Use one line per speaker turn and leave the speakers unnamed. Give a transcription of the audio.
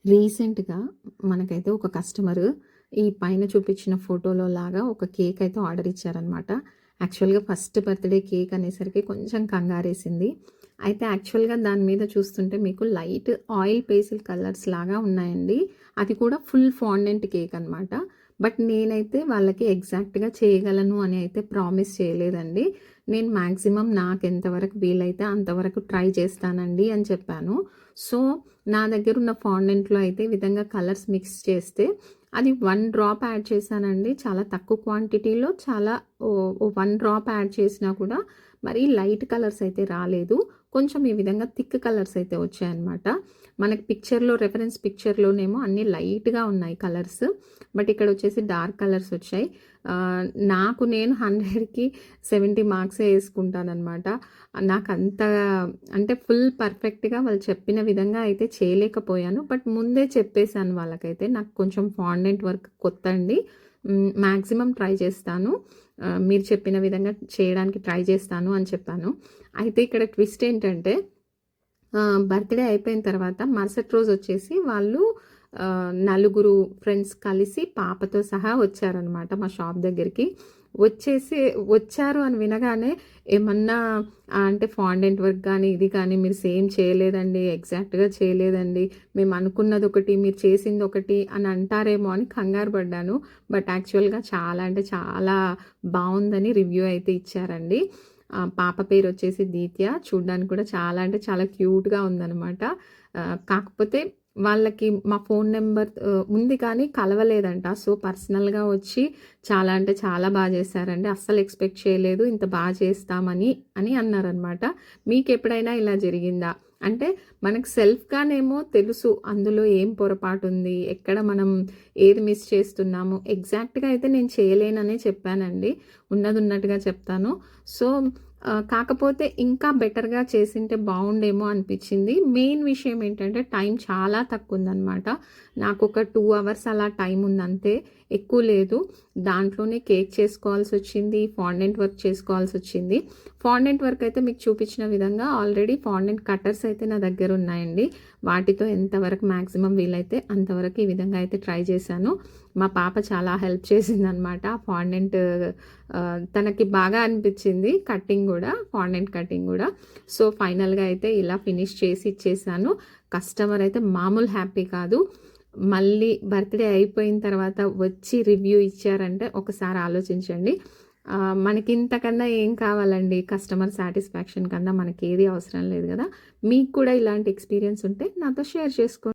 రీసెంట్‌గా మనకైతే ఒక కస్టమరు ఈ పైన చూపించిన ఫోటోలో లాగా ఒక కేక్ అయితే ఆర్డర్ ఇచ్చారనమాట. యాక్చువల్‌గా ఫస్ట్ బర్త్‌డే కేక్ అనేసరికి కొంచెం కంగారేసింది. అయితే యాక్చువల్‌గా దాని మీద చూస్తుంటే మీకు లైట్ ఆయిల్ పేసిల్ కలర్స్ లాగా ఉన్నాయండి. అది కూడా ఫుల్ ఫాండెంట్ కేక్ అనమాట. బట్ నేనైతే వాళ్ళకి ఎగ్జాక్ట్‌గా చేయగలను అని అయితే ప్రామిస్ చేయలేదండి. నేను మాక్సిమం నాకెంతవరకు వీలైతే అంతవరకు ట్రై చేస్తానండి అని చెప్పాను. సో, నా దగ్గరున్న ఫాండెంట్‌లో అయితే ఈ విధంగా కలర్స్ మిక్స్ చేస్తే అది 1 డ్రాప్ యాడ్ చేశానండి. చాలా తక్కువ క్వాంటిటీలో చాలా 1 డ్రాప్ యాడ్ చేసినా కూడా మరీ లైట్ కలర్స్ అయితే రాలేదు. కొంచెం ఈ విధంగా థిక్ కలర్స్ అయితే వచ్చాయన్నమాట. మనకి రెఫరెన్స్ పిక్చర్‌లోనేమో అన్నీ లైట్‌గా ఉన్నాయి కలర్స్. బట్ ఇక్కడ వచ్చేసి డార్క్ కలర్స్ వచ్చాయి. నాకు నేను 100కి 70 మార్క్సే యేసుకుంటాననమాట. నాకంత అంటే ఫుల్ పర్ఫెక్ట్‌గా వాళ్ళు చెప్పిన విధంగా అయితే చేయలేకపోయాను. బట్ ముందే చెప్పేసాను వాళ్ళకైతే. నాకు కొంచెం ఫాండెంట్ వర్క్ కొత్తండి. మాక్సిమం ట్రై చేస్తాను. మీరు చెప్పిన విధంగా చేయడానికి ట్రై చేస్తాను అని చెప్పాను. అయితే ఇక్కడ ట్విస్ట్ ఏంటంటే బర్త్‌డే అయిపోయిన తర్వాత మరుసటి రోజు వచ్చేసి వాళ్ళు నలుగురు ఫ్రెండ్స్ కలిసి పాపతో సహా వచ్చారనమాట మా షాప్ దగ్గరికి. వచ్చారు అని వినగానే ఏమన్నా అంటే ఫాండెంట్ వర్క్ కానీ, ఇది కానీ మీరు సేమ్ చేయలేదండి, ఎగ్జాక్ట్‌గా చేయలేదండి, మేము అనుకున్నది ఒకటి, మీరు చేసింది ఒకటి అని అంటారేమో అని కంగారు పడ్డాను. బట్ యాక్చువల్‌గా చాలా అంటే చాలా బావుందని రివ్యూ అయితే ఇచ్చారండి. పాప పేరు వచ్చేసి దీత్య. చూడ్డానికి కూడా చాలా అంటే చాలా క్యూట్‌గా ఉందనమాట. కాకపోతే వాళ్ళకి మా ఫోన్ నెంబర్ ఉంది కానీ కలవలేదంట. సో, పర్సనల్‌గా వచ్చి చాలా అంటే చాలా చేశారండి. అస్సలు ఎక్స్‌పెక్ట్ చేయలేదు ఇంత చేస్తామని అని అన్నారనమాట. మీకెప్పుడైనా ఇలా జరిగిందా? అంటే మనకు సెల్ఫ్‌గానేమో తెలుసు అందులో ఏం పొరపాటుంది, ఎక్కడ మనం ఏది మిస్ చేస్తున్నాము. ఎగ్జాక్ట్‌గా అయితే నేను చేయలేననే చెప్పానండి. ఉన్నదున్నట్టుగా చెప్తాను. సో, కాకపోతే ఇంకా బెటర్‌గా చేసుంటే బావుండేమో అనిపిచ్చింది. మెయిన్ విషయం ఏంటంటే టైం చాలా తక్కువుందనమాట. నాకొక 2 అవర్స్ అలా టైం ఉందంతే. ఎక్కువ లేదు. దాంట్లోనే కేక్ చేసుకోవాల్సొచ్చింది, ఫాండెంట్ వర్క్ చేసుకోవాల్సొచ్చింది. ఫాండెంట్ వర్క్ అయితే మీకు చూపించిన విధంగా ఆల్రెడీ ఫాండెంట్ కట్టర్స్ అయితే నా దగ్గర ఉన్నాయండి. వాటితో ఎంతవరకు మాక్సిమం వీలైతే అంతవరకు ఈ విధంగా అయితే ట్రై చేశాను. మా పాప చాలా హెల్ప్ చేసిందనమాట. ఫాండెంట్ తనకి బాగా అనిపించింది ఫాండెంట్ కటింగ్ కూడా. సో, ఫైనల్‌గా అయితే ఇలా ఫినిష్ చేసి ఇచ్చేసాను. కస్టమర్ అయితే మామూలు హ్యాపీ కాదు. మళ్ళీ బర్త్‌డే అయిపోయిన తర్వాత వచ్చి రివ్యూ ఇచ్చారంటే ఒకసారి ఆలోచించండి. మనకి ఇంతకన్నా ఏం కావాలండి? కస్టమర్ సాటిస్ఫాక్షన్ కన్నా మనకేది అవసరం లేదు కదా! మీకు కూడా ఇలాంటి ఎక్స్‌పీరియన్స్ ఉంటే నాతో షేర్ చేసుకోండి.